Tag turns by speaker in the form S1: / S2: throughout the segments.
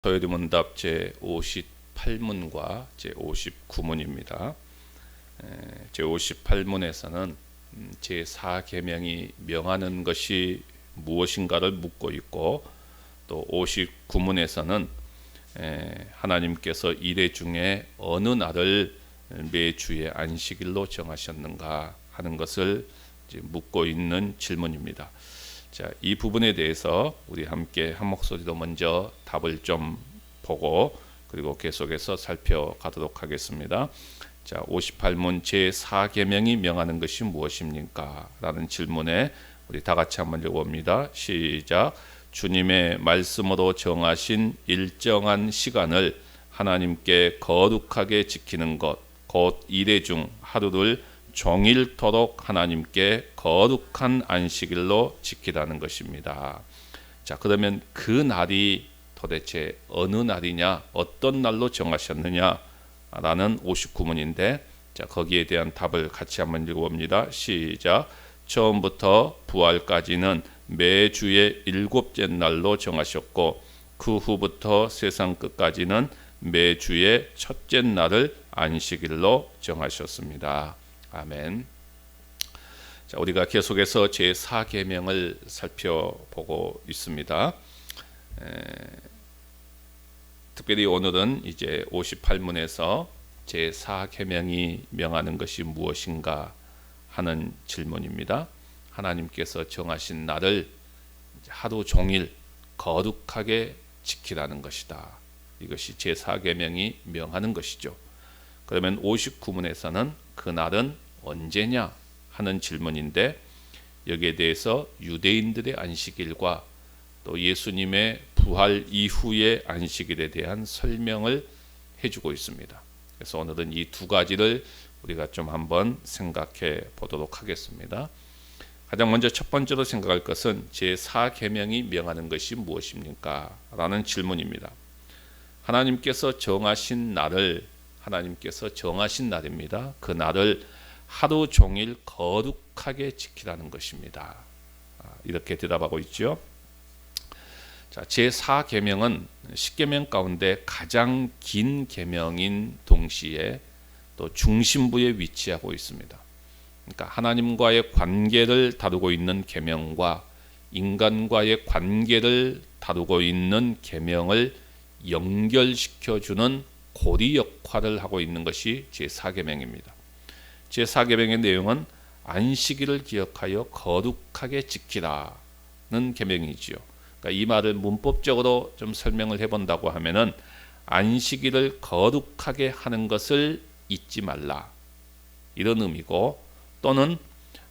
S1: 토요일문답 제58문과 제59문입니다. 제58문에서는 제4계명이 명하는 것이 무엇인가를 묻고 있고, 또 59문에서는 하나님께서 이레 중에 어느 날을 매주의 안식일로 정하셨는가 하는 것을 이제 묻고 있는 질문입니다. 자, 이 부분에 대해서 우리 함께 한 목소리로 먼저 답을 좀 보고 그리고 계속해서 살펴가도록 하겠습니다. 자, 58문 제4계명이 명하는 것이 무엇입니까? 라는 질문에 우리 다 같이 한번 읽어봅니다. 시작. 주님의 말씀으로 정하신 일정한 시간을 하나님께 거룩하게 지키는 것, 곧 이레 중 하루를 종일토록 하나님께 거룩한 안식일로 지키라는 것입니다. 자, 그러면 그 날이 도대체 어느 날이냐, 어떤 날로 정하셨느냐 라는 59문인데, 자, 거기에 대한 답을 같이 한번 읽어봅니다. 시작. 처음부터 부활까지는 매주의 7째 날로 정하셨고, 그 후부터 세상 끝까지는 매주의 첫째 날을 안식일로 정하셨습니다. 아멘. 자, 우리가 계속해서 제4계명을 살펴보고 있습니다. 특별히 오늘은 이제 58문에서 제4계명이 명하는 것이 무엇인가 하는 질문입니다. 하나님께서 정하신 날을 하루 종일 거룩하게 지키라는 것이다. 이것이 제4계명이 명하는 것이죠. 그러면 59문에서는 그 날은 언제냐 하는 질문인데, 여기에 대해서 유대인들의 안식일과 또 예수님의 부활 이후의 안식일에 대한 설명을 해주고 있습니다. 그래서 오늘은 이 두 가지를 우리가 좀 한번 생각해 보도록 하겠습니다. 가장 먼저 첫 번째로 생각할 것은 제4계명이 명하는 것이 무엇입니까? 라는 질문입니다. 하나님께서 정하신 날입니다. 그 날을 하루 종일 거룩하게 지키라는 것입니다. 이렇게 대답하고 있죠. 자, 제4계명은 10계명 가운데 가장 긴 계명인 동시에 또 중심부에 위치하고 있습니다. 그러니까 하나님과의 관계를 다루고 있는 계명과 인간과의 관계를 다루고 있는 계명을 연결시켜주는 고리 역할을 하고 있는 것이 제4계명입니다. 제4계명의 내용은 안식일을 기억하여 거룩하게 지키라는 계명이지요. 그러니까 이 말을 문법적으로 좀 설명을 해본다고 하면은 안식일을 거룩하게 하는 것을 잊지 말라, 이런 의미고, 또는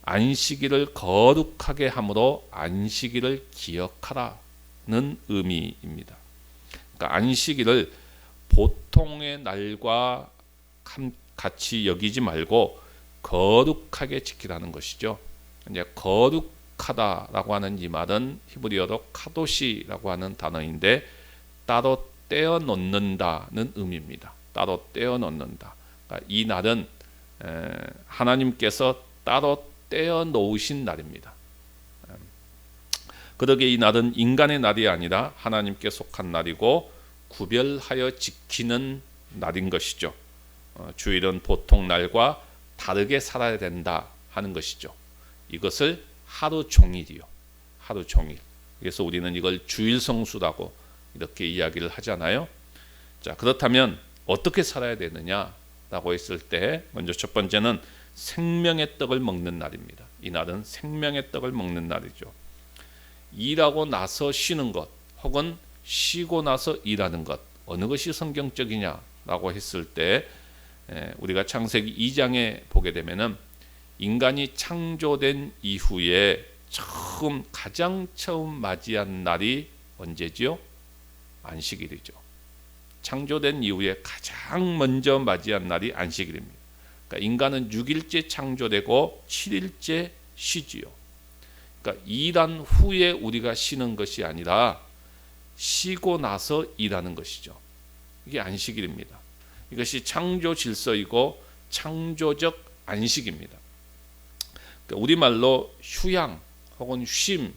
S1: 안식일을 거룩하게 함으로 안식일을 기억하라는 의미입니다. 그러니까 안식일을 보통의 날과 같이 여기지 말고 거룩하게 지키라는 것이죠. 이제 거룩하다라고 하는 이 말은 히브리어로 카도시라고 하는 단어인데, 따로 떼어 놓는다는 의미입니다. 따로 떼어 놓는다. 그러니까 이 날은 하나님께서 따로 떼어 놓으신 날입니다. 그러기에 이 날은 인간의 날이 아니라 하나님께 속한 날이고 구별하여 지키는 날인 것이죠. 주일은 보통 날과 다르게 살아야 된다 하는 것이죠. 이것을 하루 종일이요. 하루 종일. 그래서 우리는 이걸 주일 성수라고 이렇게 이야기를 하잖아요. 자, 그렇다면 어떻게 살아야 되느냐라고 했을 때, 먼저 첫 번째는 생명의 떡을 먹는 날입니다. 이 날은 생명의 떡을 먹는 날이죠. 일하고 나서 쉬는 것, 혹은 쉬고 나서 일하는 것, 어느 것이 성경적이냐라고 했을 때, 우리가 창세기 2장에 보게 되면은 인간이 창조된 이후에 가장 처음 맞이한 날이 언제지요? 안식일이죠. 창조된 이후에 가장 먼저 맞이한 날이 안식일입니다. 그러니까 인간은 6일째 창조되고 7일째 쉬지요. 그러니까 일한 후에 우리가 쉬는 것이 아니라 쉬고 나서 일하는 것이죠. 이게 안식일입니다. 이것이 창조 질서이고 창조적 안식입니다. 그러니까 우리말로 휴양 혹은 쉼,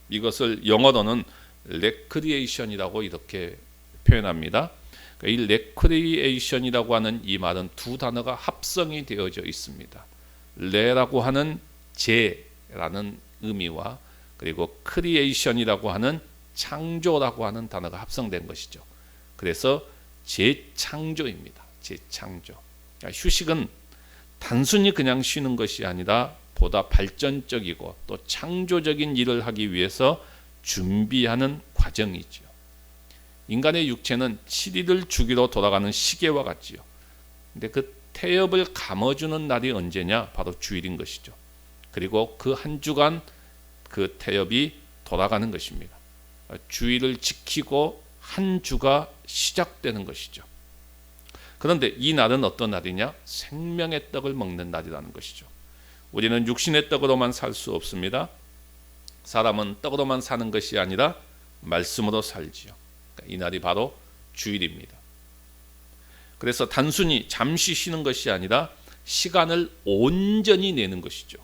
S1: 이것을 영어로는 레크리에이션이라고 이렇게 표현합니다. 이 레크리에이션이라고 하는 이 말은 두 단어가 합성이 되어져 있습니다. 레라고 하는 제라는 의미와 그리고 크리에이션이라고 하는 창조라고 하는 단어가 합성된 것이죠. 그래서 재창조입니다. 재창조. 그러니까 휴식은 단순히 그냥 쉬는 것이 아니라 보다 발전적이고 또 창조적인 일을 하기 위해서 준비하는 과정이죠. 인간의 육체는 7일을 주기로 돌아가는 시계와 같지요. 근데 그 태엽을 감아주는 날이 언제냐? 바로 주일인 것이죠. 그리고 그 한 주간 그 태엽이 돌아가는 것입니다. 주일을 지키고 한 주가 시작되는 것이죠. 그런데 이 날은 어떤 날이냐? 생명의 떡을 먹는 날이라는 것이죠. 우리는 육신의 떡으로만 살 수 없습니다. 사람은 떡으로만 사는 것이 아니라 말씀으로 살지요. 이 날이 바로 주일입니다. 그래서 단순히 잠시 쉬는 것이 아니라 시간을 온전히 내는 것이죠.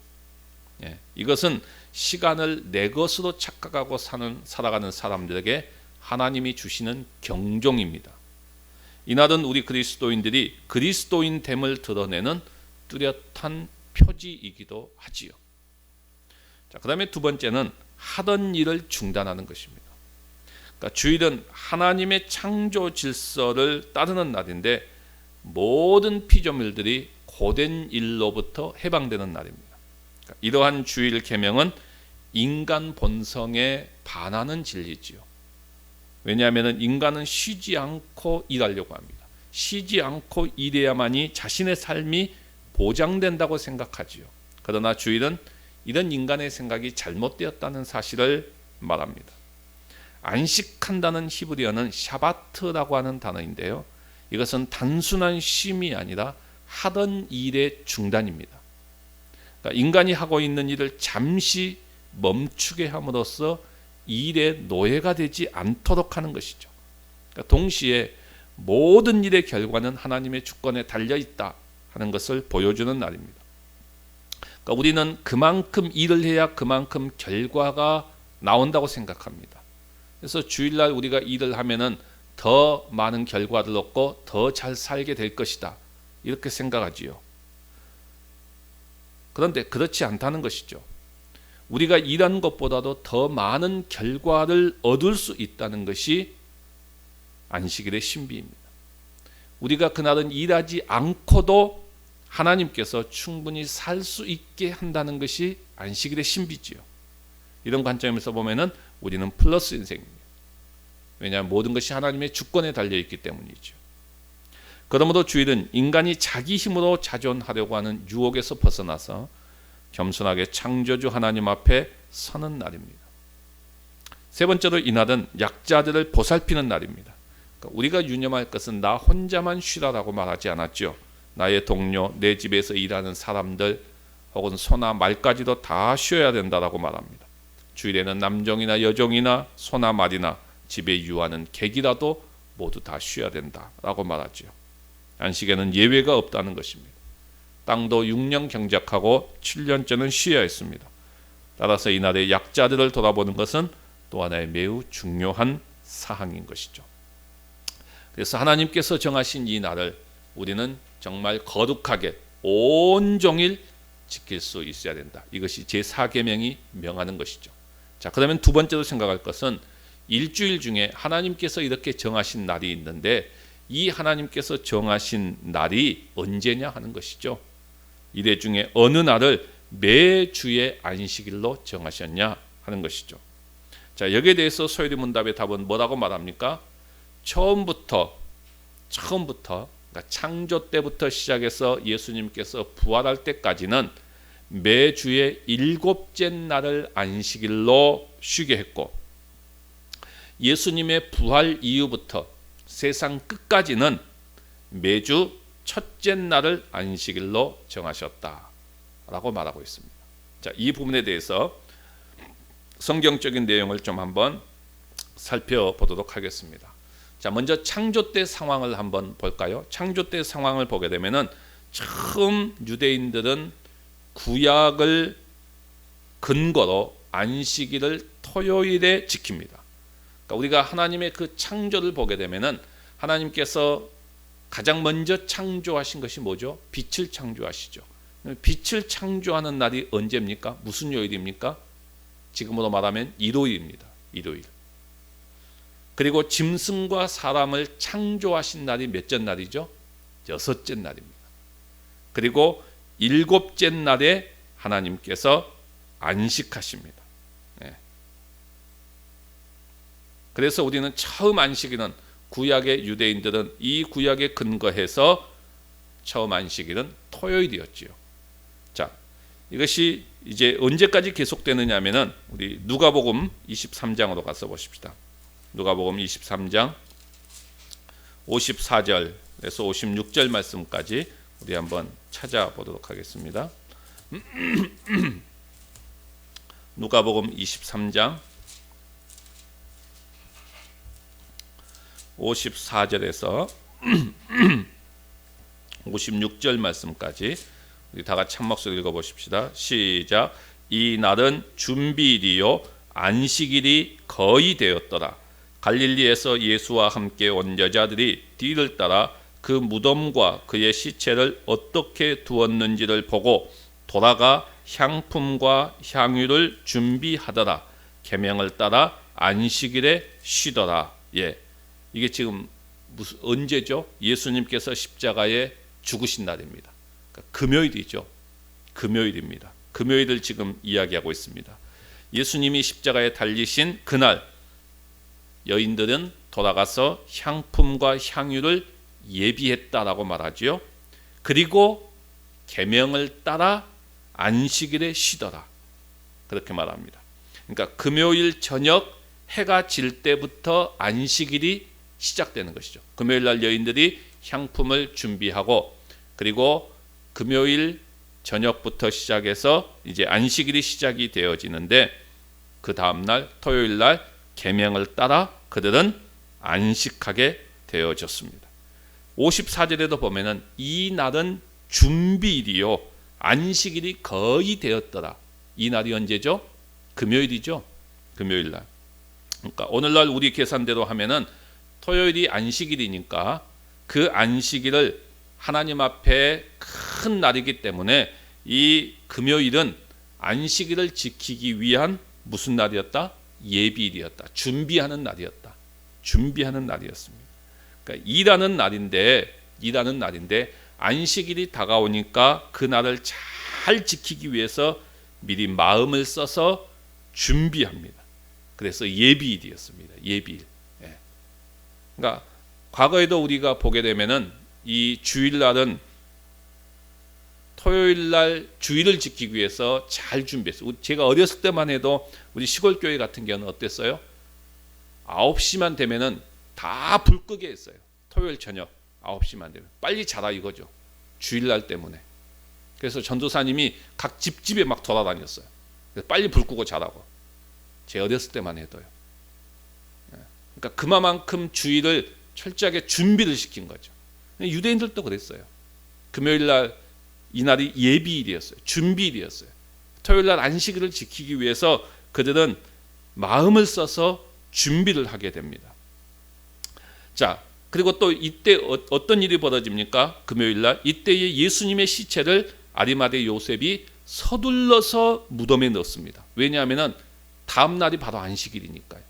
S1: 이것은 시간을 내 것으로 착각하고 살아가는 사람들에게 하나님이 주시는 경종입니다. 이날은 우리 그리스도인들이 그리스도인됨을 드러내는 뚜렷한 표지이기도 하지요. 자, 그다음에 두 번째는 하던 일을 중단하는 것입니다. 그러니까 주일은 하나님의 창조 질서를 따르는 날인데 모든 피조물들이 고된 일로부터 해방되는 날입니다. 그러니까 이러한 주일 계명은 인간 본성에 반하는 진리지요. 왜냐하면 인간은 쉬지 않고 일하려고 합니다. 쉬지 않고 일해야만이 자신의 삶이 보장된다고 생각하지요. 그러나 주일은 이런 인간의 생각이 잘못되었다는 사실을 말합니다. 안식한다는 히브리어는 샤바트라고 하는 단어인데요. 이것은 단순한 쉼이 아니라 하던 일의 중단입니다. 그러니까 인간이 하고 있는 일을 잠시 멈추게 함으로써 일의 노예가 되지 않도록 하는 것이죠. 그러니까 동시에 모든 일의 결과는 하나님의 주권에 달려 있다 하는 것을 보여주는 날입니다. 그러니까 우리는 그만큼 일을 해야 그만큼 결과가 나온다고 생각합니다. 그래서 주일날 우리가 일을 하면은 더 많은 결과를 얻고 더 잘 살게 될 것이다 이렇게 생각하지요. 그런데 그렇지 않다는 것이죠. 우리가 일한 것보다도 더 많은 결과를 얻을 수 있다는 것이 안식일의 신비입니다. 우리가 그날은 일하지 않고도 하나님께서 충분히 살 수 있게 한다는 것이 안식일의 신비지요. 이런 관점에서 보면은 우리는 플러스 인생입니다. 왜냐하면 모든 것이 하나님의 주권에 달려있기 때문이죠. 그러므로 주일은 인간이 자기 힘으로 자존하려고 하는 유혹에서 벗어나서 겸손하게 창조주 하나님 앞에 서는 날입니다. 세 번째로 이날은 약자들을 보살피는 날입니다. 그러니까 우리가 유념할 것은 나 혼자만 쉬라라고 말하지 않았죠. 나의 동료, 내 집에서 일하는 사람들 혹은 소나 말까지도 다 쉬어야 된다라고 말합니다. 주일에는 남종이나 여종이나 소나 말이나 집에 유하는 객이라도 모두 다 쉬어야 된다라고 말하죠. 안식에는 예외가 없다는 것입니다. 땅도 6년 경작하고 7년째는 쉬어야 했습니다. 따라서 이날에 약자들을 돌아보는 것은 또 하나의 매우 중요한 사항인 것이죠. 그래서 하나님께서 정하신 이 날을 우리는 정말 거룩하게 온종일 지킬 수 있어야 된다. 이것이 제4계명이 명하는 것이죠. 자, 그러면 두 번째로 생각할 것은 일주일 중에 하나님께서 이렇게 정하신 날이 있는데 이 하나님께서 정하신 날이 언제냐 하는 것이죠. 이래 중에 어느 날을 매주의 안식일로 정하셨냐 하는 것이죠. 자, 여기에 대해서 소요리 문답의 답은 뭐라고 말합니까? 처음부터 그러니까 창조 때부터 시작해서 예수님께서 부활할 때까지는 매주의 7째 날을 안식일로 쉬게 했고 예수님의 부활 이후부터 세상 끝까지는 매주 첫째 날을 안식일로 정하셨다라고 말하고 있습니다. 자, 이 부분에 대해서 성경적인 내용을 좀 한번 살펴보도록 하겠습니다. 자, 먼저 창조 때 상황을 한번 볼까요? 창조 때 상황을 보게 되면은 처음 유대인들은 구약을 근거로 안식일을 토요일에 지킵니다. 그러니까 우리가 하나님의 그 창조를 보게 되면은 하나님께서 가장 먼저 창조하신 것이 뭐죠? 빛을 창조하시죠. 빛을 창조하는 날이 언제입니까? 무슨 요일입니까? 지금으로 말하면 일요일입니다. 일요일. 그리고 짐승과 사람을 창조하신 날이 몇째 날이죠? 여섯째 날입니다. 그리고 일곱째 날에 하나님께서 안식하십니다. 네. 그래서 우리는 처음 안식일은 구약의 유대인들은 이 구약에 근거해서 처음 안식일은 토요일이었지요. 자, 이것이 이제 언제까지 계속되느냐 하면은 우리 누가복음 23장으로 가서 보십시다. 누가복음 23장 54절에서 56절 말씀까지 우리 한번 찾아보도록 하겠습니다. 누가복음 23장 54절에서 56절 말씀까지 우리 다 같이 한 목소리 읽어보십시다. 시작. 이 날은 준비일이요 안식일이 거의 되었더라. 갈릴리에서 예수와 함께 온 여자들이 뒤를 따라 그 무덤과 그의 시체를 어떻게 두었는지를 보고 돌아가 향품과 향유를 준비하더라. 계명을 따라 안식일에 쉬더라. 예, 이게 지금 무슨 언제죠? 예수님께서 십자가에 죽으신 날입니다. 그러니까 금요일이죠. 금요일입니다. 금요일을 지금 이야기하고 있습니다. 예수님이 십자가에 달리신 그날 여인들은 돌아가서 향품과 향유를 예비했다라고 말하지요. 그리고 계명을 따라 안식일에 쉬더라. 그렇게 말합니다. 그러니까 금요일 저녁 해가 질 때부터 안식일이 시작되는 것이죠. 금요일 날 여인들이 향품을 준비하고 그리고 금요일 저녁부터 시작해서 이제 안식일이 시작이 되어지는데 그 다음 날 토요일 날 계명을 따라 그들은 안식하게 되어졌습니다. 54절에도 보면은 이 날은 준비일이요 안식일이 거의 되었더라. 이 날이 언제죠? 금요일이죠. 금요일 날. 그러니까 오늘날 우리 계산대로 하면은 토요일이 안식일이니까 그 안식일을 하나님 앞에 큰 날이기 때문에 이 금요일은 안식일을 지키기 위한 무슨 날이었다? 예비일이었다. 준비하는 날이었다. 준비하는 날이었습니다. 그러니까 일하는 날인데 안식일이 다가오니까 그 날을 잘 지키기 위해서 미리 마음을 써서 준비합니다. 그래서 예비일이었습니다. 예비일. 예. 그러니까 과거에도 우리가 보게 되면은 이 주일날은 토요일날 주일을 지키기 위해서 잘 준비했어요. 제가 어렸을 때만 해도 우리 시골 교회 같은 경우는 어땠어요? 9시만 되면은 다 불 끄게 했어요. 토요일 저녁 9시만 되면 빨리 자라 이거죠. 주일날 때문에. 그래서 전도사님이 각 집집에 막 돌아다녔어요. 그래서 빨리 불 끄고 자라고. 제 어렸을 때만 해도요. 그러니까 그만큼 주일을 철저하게 준비를 시킨 거죠. 유대인들도 그랬어요. 금요일날 이날이 예비일이었어요. 준비일이었어요. 토요일날 안식일을 지키기 위해서 그들은 마음을 써서 준비를 하게 됩니다. 자, 그리고 또 이때 어떤 일이 벌어집니까? 금요일날 이때에 예수님의 시체를 아리마대 요셉이 서둘러서 무덤에 넣습니다. 왜냐하면 다음 날이 바로 안식일이니까요.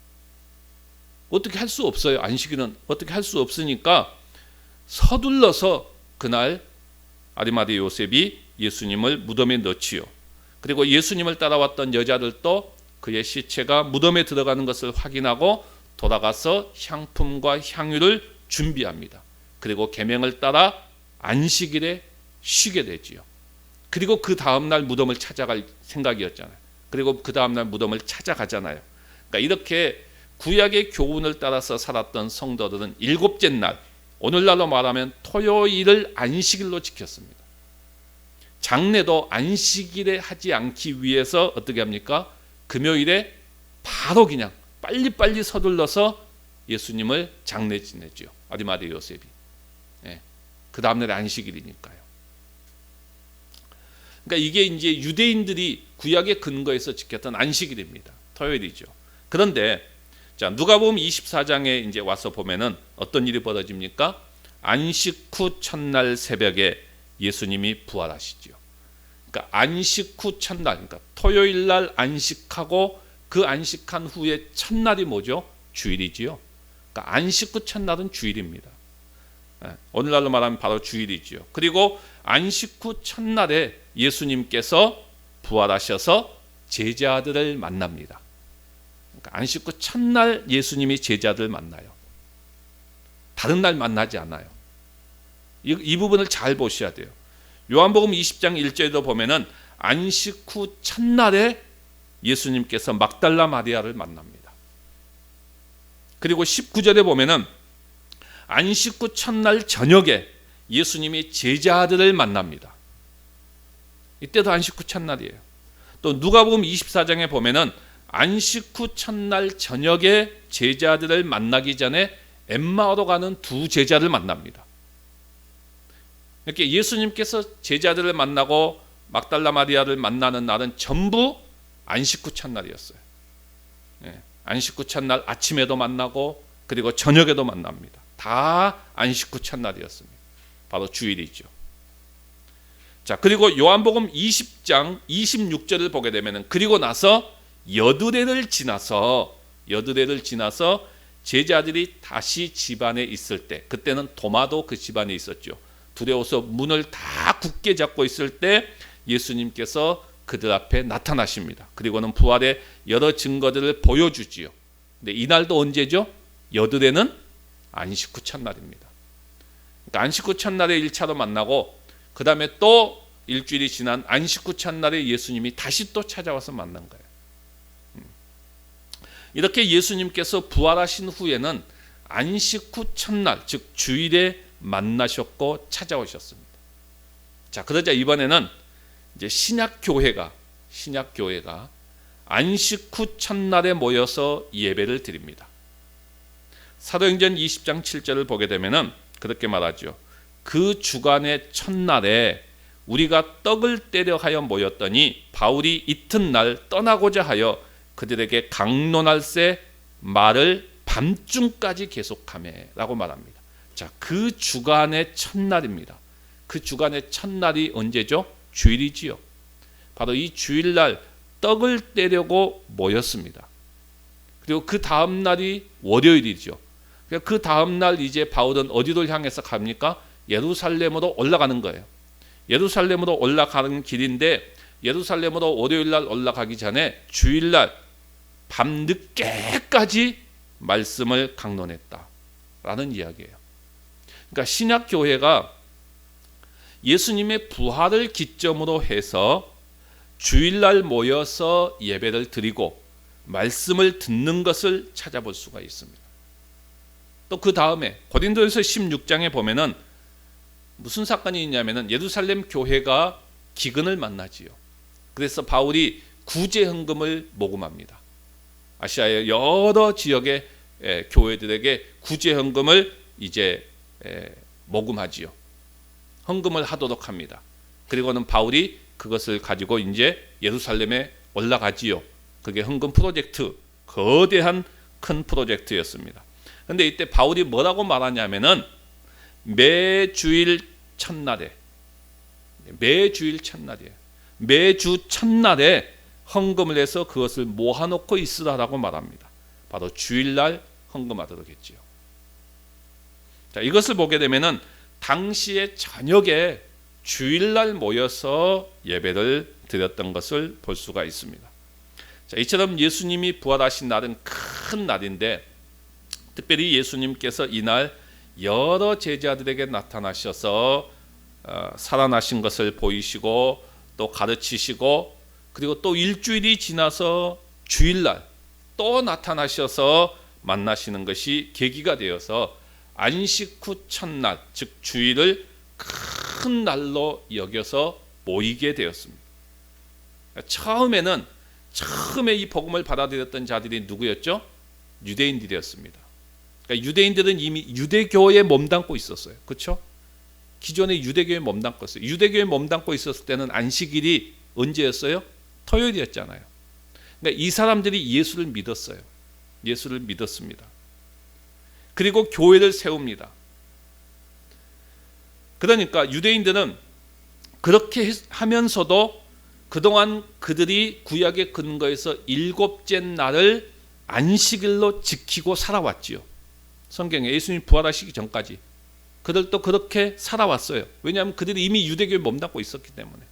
S1: 어떻게 할 수 없어요. 안식일은 어떻게 할 수 없으니까 서둘러서 그날 아리마대 요셉이 예수님을 무덤에 넣지요. 그리고 예수님을 따라왔던 여자들도 그의 시체가 무덤에 들어가는 것을 확인하고 돌아가서 향품과 향유를 준비합니다. 그리고 계명을 따라 안식일에 쉬게 되지요. 그리고 그 다음 날 무덤을 찾아갈 생각이었잖아요. 그리고 그 다음 날 무덤을 찾아가잖아요. 그러니까 이렇게 구약의 교훈을 따라서 살았던 성도들은 일곱째 날, 오늘날로 말하면 토요일을 안식일로 지켰습니다. 장례도 안식일에 하지 않기 위해서 어떻게 합니까? 금요일에 바로 그냥 빨리빨리 서둘러서 예수님을 장례 지내죠. 아리마대 요셉이. 예. 그 다음날 안식일이니까요. 그러니까 이게 이제 유대인들이 구약의 근거에서 지켰던 안식일입니다. 토요일이죠. 그런데 자, 누가복음 24장에 이제 와서 보면은 어떤 일이 벌어집니까? 안식 후 첫날 새벽에 예수님이 부활하시죠. 그러니까 안식 후 첫날, 그러니까 토요일 날 안식하고 그 안식한 후에 첫날이 뭐죠? 주일이지요. 그러니까 안식 후 첫날은 주일입니다. 오늘날로 말하면 바로 주일이지요. 그리고 안식 후 첫날에 예수님께서 부활하셔서 제자들을 만납니다. 그러니까 안식 후 첫날 예수님이 제자들을 만나요. 다른 날 만나지 않아요. 이 부분을 잘 보셔야 돼요. 요한복음 20장 1절에도 보면은 안식 후 첫날에 예수님께서 막달라 마리아를 만납니다. 그리고 19절에 보면은 안식 후 첫날 저녁에 예수님이 제자들을 만납니다. 이때도 안식 후 첫날이에요. 또 누가복음 24장에 보면은 안식 후 첫날 저녁에 제자들을 만나기 전에 엠마오로 가는 두 제자를 만납니다. 이렇게 예수님께서 제자들을 만나고 막달라 마리아를 만나는 날은 전부 안식 후 첫날이었어요. 안식 후 첫날 아침에도 만나고 그리고 저녁에도 만납니다. 다 안식 후 첫날이었습니다. 바로 주일이죠. 자, 그리고 요한복음 20장 26절을 보게 되면은 그리고 나서 여드레를 지나서 제자들이 다시 집안에 있을 때, 그때는 도마도 그 집안에 있었죠. 두려워서 문을 다 굳게 잡고 있을 때 예수님께서 그들 앞에 나타나십니다. 그리고는 부활의 여러 증거들을 보여주지요. 근데 이날도 언제죠? 여드레는 안식 후 첫날입니다. 그러니까 안식 후 첫날에 1차로 만나고 그 다음에 또 일주일이 지난 안식 후 첫날에 예수님이 다시 또 찾아와서 만난 거예요. 이렇게 예수님께서 부활하신 후에는 안식 후 첫날, 즉 주일에 만나셨고 찾아오셨습니다. 자, 그러자 이번에는 이제 신약 교회가 안식 후 첫날에 모여서 예배를 드립니다. 사도행전 20장 7절을 보게 되면은 그렇게 말하죠. 그 주간의 첫날에 우리가 떡을 떼려 하여 모였더니 바울이 이튿날 떠나고자 하여 그들에게 강론할세 말을 밤중까지 계속하매라고 말합니다. 자, 그 주간의 첫날입니다. 그 주간의 첫날이 언제죠? 주일이지요. 바로 이 주일날 떡을 떼려고 모였습니다. 그리고 그 다음 날이 월요일이죠. 그 다음 날 이제 바울은 어디로 향해서 갑니까? 예루살렘으로 올라가는 거예요. 예루살렘으로 올라가는 길인데 예루살렘으로 월요일 날 올라가기 전에 주일날 밤늦게까지 말씀을 강론했다라는 이야기예요. 그러니까 신약 교회가 예수님의 부활을 기점으로 해서 주일날 모여서 예배를 드리고 말씀을 듣는 것을 찾아볼 수가 있습니다. 또 그 다음에 고린도전서 16장에 보면은 무슨 사건이 있냐면은 예루살렘 교회가 기근을 만나지요. 그래서 바울이 구제 헌금을 모금합니다. 아시아의 여러 지역의 교회들에게 구제 헌금을 이제 모금하지요. 헌금을 하도록 합니다. 그리고는 바울이 그것을 가지고 이제 예루살렘에 올라가지요. 그게 헌금 프로젝트, 거대한 큰 프로젝트였습니다. 그런데 이때 바울이 뭐라고 말하냐면은 매주 첫날이에요. 매주 첫날에 헌금을 해서 그것을 모아놓고 있으라라고 말합니다. 바로 주일날 헌금하도록 했지요. 자, 이것을 보게 되면은 당시에 저녁에 주일날 모여서 예배를 드렸던 것을 볼 수가 있습니다. 자, 이처럼 예수님이 부활하신 날은 큰 날인데 특별히 예수님께서 이날 여러 제자들에게 나타나셔서 살아나신 것을 보이시고 또 가르치시고 그리고 또 일주일이 지나서 주일날 또 나타나셔서 만나시는 것이 계기가 되어서 안식 후 첫날, 즉 주일을 큰 날로 여겨서 모이게 되었습니다. 처음에 이 복음을 받아들였던 자들이 누구였죠? 유대인들이었습니다. 그러니까 유대인들은 이미 유대교에 몸담고 있었어요. 그렇죠? 기존에 유대교에 몸담고 있었어요. 유대교에 몸담고 있었을 때는 안식일이 언제였어요? 토요일이었잖아요. 그러니까 이 사람들이 예수를 믿었어요. 예수를 믿었습니다. 그리고 교회를 세웁니다. 그러니까 유대인들은 그렇게 하면서도 그동안 그들이 구약의 근거에서 일곱째 날을 안식일로 지키고 살아왔지요. 성경에 예수님이 부활하시기 전까지 그들도 그렇게 살아왔어요. 왜냐하면 그들이 이미 유대교에 몸담고 있었기 때문에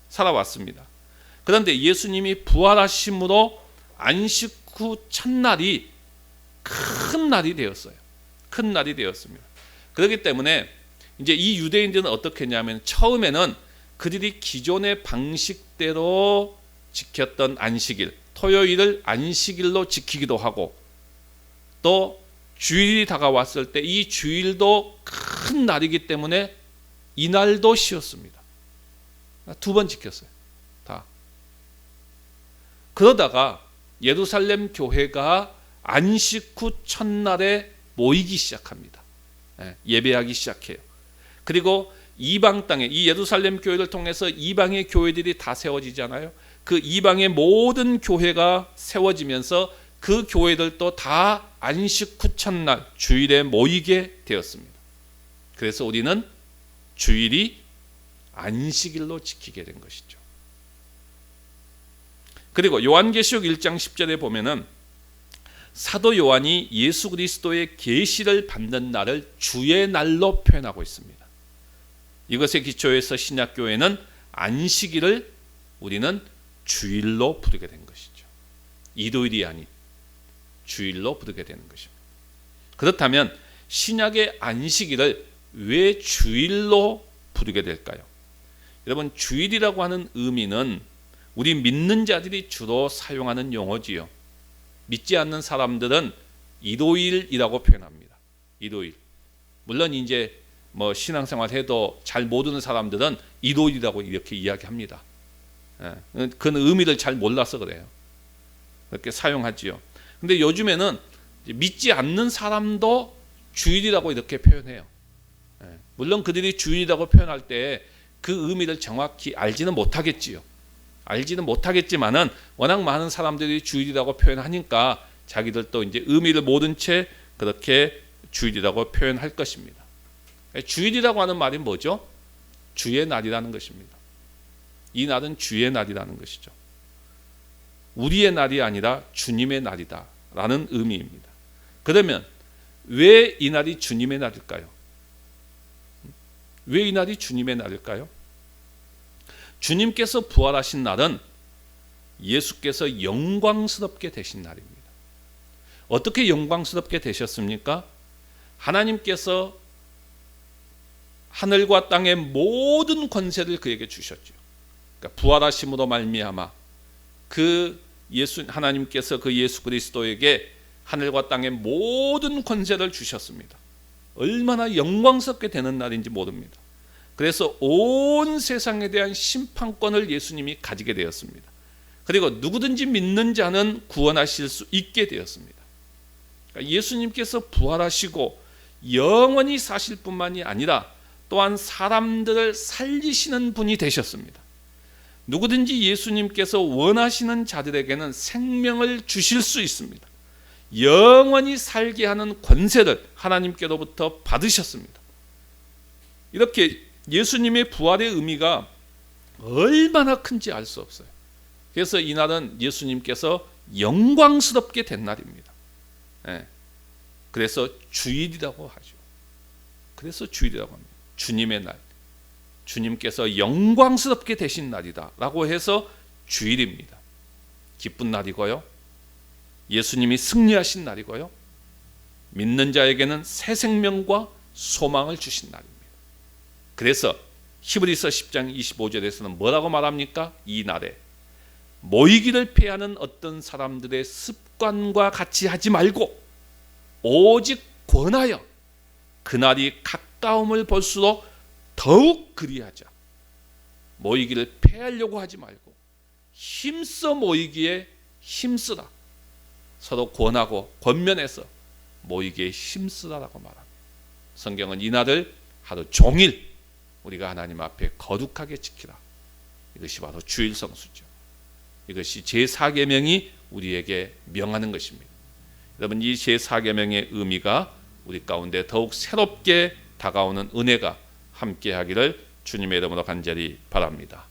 S1: 살아왔습니다. 그런데 예수님이 부활하심으로 안식 후 첫날이 큰 날이 되었어요. 큰 날이 되었습니다. 그렇기 때문에 이제 이 유대인들은 어떻게 했냐면 처음에는 그들이 기존의 방식대로 지켰던 안식일, 토요일을 안식일로 지키기도 하고, 또 주일이 다가왔을 때 이 주일도 큰 날이기 때문에 이날도 쉬었습니다. 2번 지켰어요. 다. 그러다가 예루살렘 교회가 안식 후 첫날에 모이기 시작합니다. 예배하기 시작해요. 그리고 이방 땅에, 이 예루살렘 교회를 통해서 이방의 교회들이 다 세워지잖아요. 그 이방의 모든 교회가 세워지면서 그 교회들도 다 안식 후 첫날 주일에 모이게 되었습니다. 그래서 우리는 주일이 안식일로 지키게 된 것이죠. 그리고 요한계시록 1장 10절에 보면은 사도 요한이 예수 그리스도의 계시를 받는 날을 주의 날로 표현하고 있습니다. 이것에 기초해서 신약교회는 안식일을 우리는 주일로 부르게 된 것이죠. 일요일이 아닌 주일로 부르게 되는 것입니다. 그렇다면 신약의 안식일을 왜 주일로 부르게 될까요? 여러분, 주일이라고 하는 의미는 우리 믿는 자들이 주로 사용하는 용어지요. 믿지 않는 사람들은 일요일이라고 표현합니다. 일요일. 물론 이제 뭐 신앙생활 해도 잘 모르는 사람들은 일요일이라고 이렇게 이야기합니다. 그 의미를 잘 몰라서 그래요. 그렇게 사용하지요. 근데 요즘에는 믿지 않는 사람도 주일이라고 이렇게 표현해요. 물론 그들이 주일이라고 표현할 때 그 의미를 정확히 알지는 못하겠지요. 알지는 못하겠지만은 워낙 많은 사람들이 주일이라고 표현하니까 자기들도 이제 의미를 모른 채 그렇게 주일이라고 표현할 것입니다. 주일이라고 하는 말이 뭐죠? 주의 날이라는 것입니다. 이 날은 주의 날이라는 것이죠. 우리의 날이 아니라 주님의 날이다 라는 의미입니다. 그러면 왜 이 날이 주님의 날일까요? 왜 이 날이 주님의 날일까요? 주님께서 부활하신 날은 예수께서 영광스럽게 되신 날입니다. 어떻게 영광스럽게 되셨습니까? 하나님께서 하늘과 땅의 모든 권세를 그에게 주셨죠. 그러니까 부활하심으로 말미암아 하나님께서 그 예수 그리스도에게 하늘과 땅의 모든 권세를 주셨습니다. 얼마나 영광스럽게 되는 날인지 모릅니다. 그래서 온 세상에 대한 심판권을 예수님이 가지게 되었습니다. 그리고 누구든지 믿는 자는 구원하실 수 있게 되었습니다. 그러니까 예수님께서 부활하시고 영원히 사실 뿐만이 아니라 또한 사람들을 살리시는 분이 되셨습니다. 누구든지 예수님께서 원하시는 자들에게는 생명을 주실 수 있습니다. 영원히 살게 하는 권세를 하나님께로부터 받으셨습니다. 이렇게 예수님의 부활의 의미가 얼마나 큰지 알 수 없어요. 그래서 이날은 예수님께서 영광스럽게 된 날입니다. 그래서 주일이라고 하죠. 그래서 주일이라고 합니다. 주님의 날, 주님께서 영광스럽게 되신 날이다 라고 해서 주일입니다. 기쁜 날이고요, 예수님이 승리하신 날이고요, 믿는 자에게는 새 생명과 소망을 주신 날입니다. 그래서 히브리서 10장 25절에서는 뭐라고 말합니까? 이 날에 모이기를 피하는 어떤 사람들의 습관과 같이 하지 말고 오직 권하여 그날이 가까움을 볼수록 더욱 그리하자. 모이기를 피하려고 하지 말고 힘써 모이기에 힘쓰라. 서로 권하고 권면해서 모이기에 힘쓰라라고 말합니다. 성경은 이 날을 하루 종일 우리가 하나님 앞에 거룩하게 지키라. 이것이 바로 주일 성수죠. 이것이 제4계명이 우리에게 명하는 것입니다. 여러분 이 제4계명의 의미가 우리 가운데 더욱 새롭게 다가오는 은혜가 함께하기를 주님의 이름으로 간절히 바랍니다.